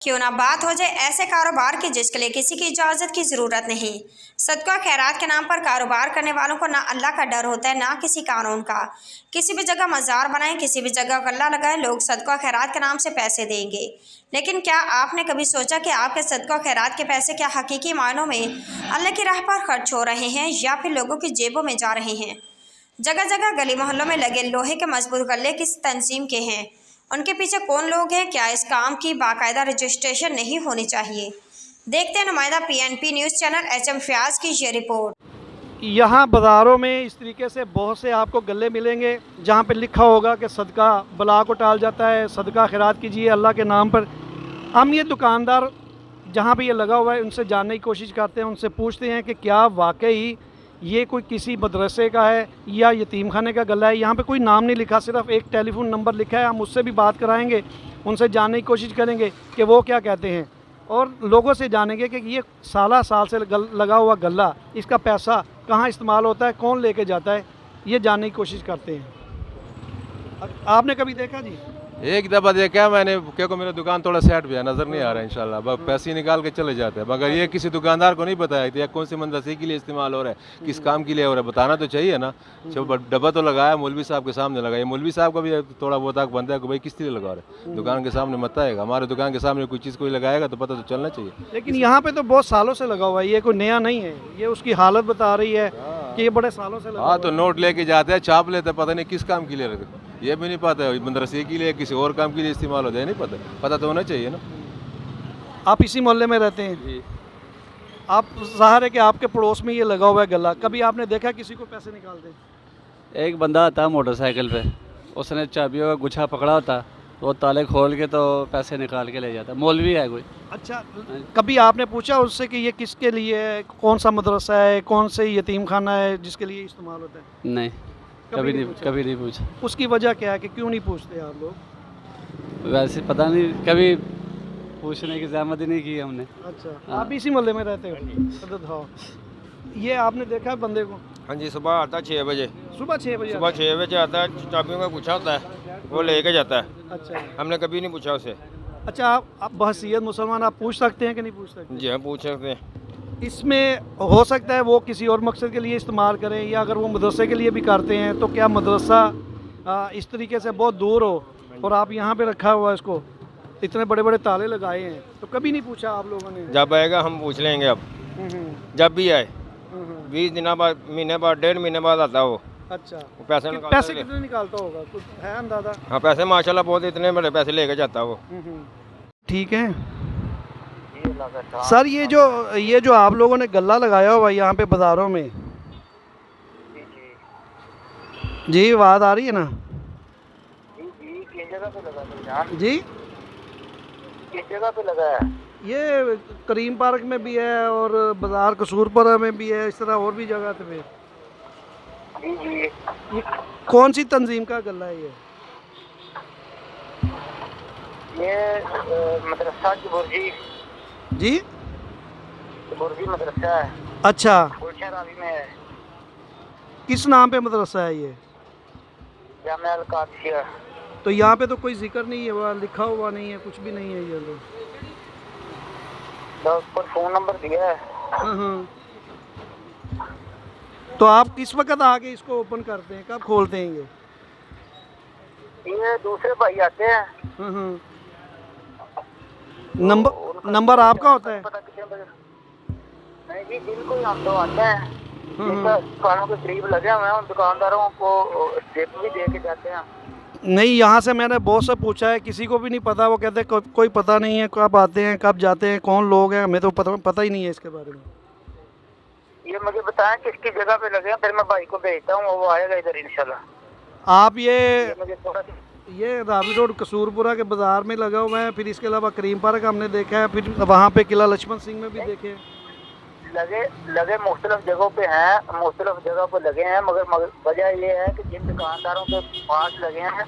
क्यों ना बात हो जाए ऐसे कारोबार की जिसके लिए किसी की इजाज़त की ज़रूरत नहीं। सदका खैरात के नाम पर कारोबार करने वालों को ना अल्लाह का डर होता है ना किसी कानून का। किसी भी जगह मज़ार बनाएं, किसी भी जगह गल्ला लगाए, लोग सदका खैरात के नाम से पैसे देंगे। लेकिन क्या आपने कभी सोचा कि आपके सदका खैरात के पैसे क्या हकीकी मायनों में अल्लाह की राह पर खर्च हो रहे हैं या फिर लोगों की जेबों में जा रहे हैं। जगह जगह गली मोहल्लों में लगे लोहे के मजबूत गल्ले किस तंजीम के हैं, उनके पीछे कौन लोग हैं, क्या इस काम की बाकायदा रजिस्ट्रेशन नहीं होनी चाहिए। देखते हैं नुमाइंदा PNP news channel HM Fayaz की ये रिपोर्ट। यहाँ बाज़ारों में इस तरीके से बहुत से आपको गल्ले मिलेंगे जहाँ पे लिखा होगा कि सदका बला को टाल जाता है, सदका खैरात कीजिए अल्लाह के नाम पर। हम ये दुकानदार जहाँ पे ये लगा हुआ है उनसे जानने की कोशिश करते हैं, उनसे पूछते हैं कि क्या वाकई ये कोई किसी मदरसे का है या यतीम खाने का गला है। यहाँ पे कोई नाम नहीं लिखा, सिर्फ एक टेलीफोन नंबर लिखा है। हम उससे भी बात कराएंगे, उनसे जानने की कोशिश करेंगे कि वो क्या कहते हैं और लोगों से जानेंगे कि ये साल से लगा हुआ गल्ला, इसका पैसा कहाँ इस्तेमाल होता है, कौन लेके जाता है, ये जानने की कोशिश करते हैं। आपने कभी देखा जी? एक दफ़ा देखा मैंने, क्योंकि मेरा दुकान थोड़ा सेट भी है, नज़र नहीं आ रहा है इंशाल्लाह। बस पैसे निकाल के चले जाते हैं, मगर ये किसी दुकानदार को नहीं बताया कि कौन से मदरसे के लिए इस्तेमाल हो रहा है, किस काम के लिए हो रहा है, बताना तो चाहिए ना। जब डब्बा तो लगाया मौलवी साहब के सामने लगाया, मौलवी साहब का भी थोड़ा बहुत आग बनता है कि भाई किस लिए लगा रहा है, दुकान के सामने मत आएगा। हमारे दुकान के सामने कोई चीज़ कोई लगाएगा तो पता तो चलना चाहिए। लेकिन यहाँ पे तो बहुत सालों से लगा हुआ है, ये कोई नया नहीं है, ये उसकी हालत बता रही है कि ये बड़े सालों से लगा। हाँ, तो नोट लेके जाते हैं, छाप लेते हैं, पता नहीं किस काम के लिए रखते, ये भी नहीं पता है मदरसे के लिए किसी और काम के लिए इस्तेमाल हो जाए, नहीं पता। पता तो होना चाहिए ना। आप इसी मोहल्ले में रहते हैं जी? आप ज़ाहिर है कि आपके पड़ोस में ये लगा हुआ है गला, कभी आपने देखा किसी को पैसे निकालते? एक बंदा आता मोटरसाइकिल पे, उसने चाबियों का गुच्छा पकड़ा होता, वो ताले खोल के तो पैसे निकाल के ले जाता। मौलवी है कोई। अच्छा, कभी आपने पूछा उससे कि ये किसके लिए है, कौन सा मदरसा है, कौन से यतीम खाना है जिसके लिए इस्तेमाल होता है? नहीं, कभी नहीं पूछा। उसकी वजह क्या है कि क्यों नहीं पूछते आप लोग? वैसे पता नहीं, कभी पूछने की ज़हमत ही नहीं की हमने। अच्छा, हाँ। आप इसी मोहल्ले में रहते हो? हाँ। ये आपने देखा है बंदे को? हाँ जी, सुबह आता है 6 बजे। सुबह 6 बजे? सुबह 6 बजे आता है, चाबियों का गुच्छा होता है, वो लेके जाता है। अच्छा, हमने कभी नहीं पूछा उसे। अच्छा, आप बहसीयत मुसलमान आप पूछ सकते हैं कि नहीं पूछ सकते? जी हाँ, पूछ सकते हैं। इसमें हो सकता है वो किसी और मकसद के लिए इस्तेमाल करें, या अगर वो मदरसे के लिए भी करते हैं तो क्या मदरसा इस तरीके से बहुत दूर हो और आप यहाँ पे रखा हुआ है इसको, इतने बड़े बड़े ताले लगाए हैं, तो कभी नहीं पूछा आप लोगों ने? जब आएगा हम पूछ लेंगे, अब जब भी आए 20 दिन बाद, महीने बाद, 1.5 महीने बाद आता वो। अच्छा, वो पैसे पैसे कितने निकालता होगा, कुछ है अंदाजा? हाँ, पैसे माशाल्लाह बहुत, इतने बड़े पैसे लेके जाता वो। ठीक है सर, ये जो आप लोगों ने गल्ला लगाया हुआ है यहाँ पे बाज़ारों में, जी आवाज़ आ रही है ना जी? किस जगह पे लगा है? ये करीम पार्क में भी है और बाज़ार कसूरपुरा में भी है, इस तरह और भी जगह पे। ये कौन सी तंजीम का गल्ला है ये मदरसा की बुर्जी जी? बुर्जी मदरसा है। अच्छा, गुलशन रावी में है। किस नाम पे मदरसा है ये? जामिया अल कादसिया। तो यहाँ पे तो कोई जिक्र नहीं है, वहाँ लिखा हुआ नहीं है, कुछ भी नहीं है ये लोग। तो उस पर फ़ोन नंबर दिया है। हाँ। तो आप किस वक्त आके इसको ओपन करते हैं, कब खोलते हैं ये? ये दूसरे भाई आते हैं। नंबर आपका होता है? पता कितने बजे? नहीं जी, जिनको ही हम तो आते हैं, दुकानों के करीब लगे हुए हैं, उन दुकानदारों को स्टेप भी दे के जाते हैं। नहीं, यहाँ से मैंने बहुत से पूछा है, किसी को भी नहीं पता। वो कहते हैं कोई पता नहीं है, कब आते हैं कब जाते हैं, कौन लोग हैं, हमें तो पता ही नहीं है इसके बारे में। ये मुझे बताएं किसकी जगह पे लगे हैं, फिर मैं भाई को भेजता हूँ, वो आएगा इधर इंशाल्लाह। आप ये मुझे थोड़ा रावी रोड कसूरपुरा के बाज़ार में लगा हुआ है, फिर इसके अलावा करीम पार्क हमने देखा है, फिर वहाँ पे किला लक्ष्मण सिंह में भी देखे। लगे मुख्तलिफ जगहों पे हैं, मुख्तलिफ जगह पे लगे हैं, मगर वजह ये है कि जिन दुकानदारों के पास लगे हैं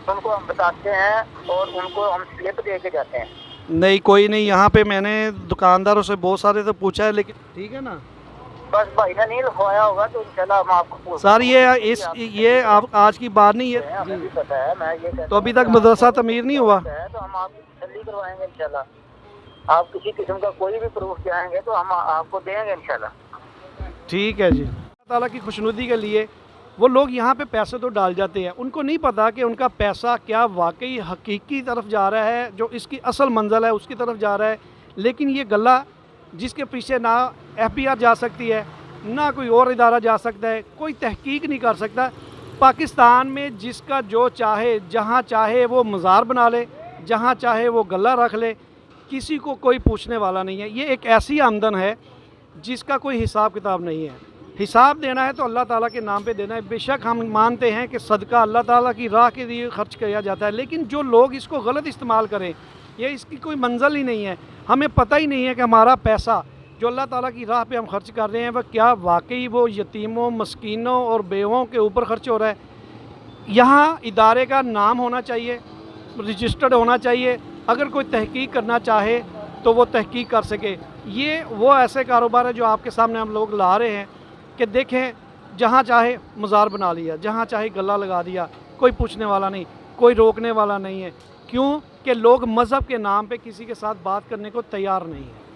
उनको हम बताते हैं और उनको हम स्लिप दे के जाते हैं। नहीं, कोई नहीं, यहाँ पे मैंने दुकानदारों से बहुत सारे तो पूछा है, लेकिन ठीक है ना, बस भाई ने नहीं लिखवाया होगा तो इंशाल्लाह हम आपको सर ये आप आज की बात नहीं है, हमें भी पता है। मैं ये तो अभी तक मदरसा तमीर नहीं हुआ तो हम आपकी तसल्ली करवाएंगे इंशाल्लाह। आप किसी किस्म का कोई भी प्रूफ चाहेंगे तो हम आपको देंगे इंशाल्लाह। ठीक है जी। अल्लाह ताला की खुशनुदी के लिए वो लोग यहाँ पे पैसे तो डाल जाते हैं, उनको नहीं पता कि उनका पैसा क्या वाकई हकीकी तरफ जा रहा है, जो इसकी असल मंजिल है उसकी तरफ जा रहा है। लेकिन ये गला जिसके पीछे ना FBI जा सकती है, ना कोई और इदारा जा सकता है, कोई तहकीक नहीं कर सकता। पाकिस्तान में जिसका जो चाहे जहाँ चाहे वो मज़ार बना ले, जहाँ चाहे वो गला रख ले, किसी को कोई पूछने वाला नहीं है। ये एक ऐसी आमदन है जिसका कोई हिसाब किताब नहीं है। हिसाब देना है तो अल्लाह ताला के नाम पे देना है। बेशक हम मानते हैं कि सदका अल्लाह ताला की राह के लिए खर्च किया जाता है, लेकिन जो लोग इसको गलत इस्तेमाल करें, ये इसकी कोई मंजिल ही नहीं है। हमें पता ही नहीं है कि हमारा पैसा जो अल्लाह ताला की राह पे हम खर्च कर रहे हैं वह क्या वाकई वो यतीमों, मस्कीनों और बेवों के ऊपर खर्च हो रहा है। यहाँ इदारे का नाम होना चाहिए, रजिस्टर्ड होना चाहिए। अगर कोई तहकीक करना चाहे तो वो तहकीक कर सके। ये वो ऐसे कारोबार है जो आपके सामने हम लोग ला रहे हैं कि देखें, जहाँ चाहे मज़ार बना लिया, जहाँ चाहे गला लगा दिया, कोई पूछने वाला नहीं, कोई रोकने वाला नहीं है। क्यों कि लोग मज़हब के नाम पे किसी के साथ बात करने को तैयार नहीं है।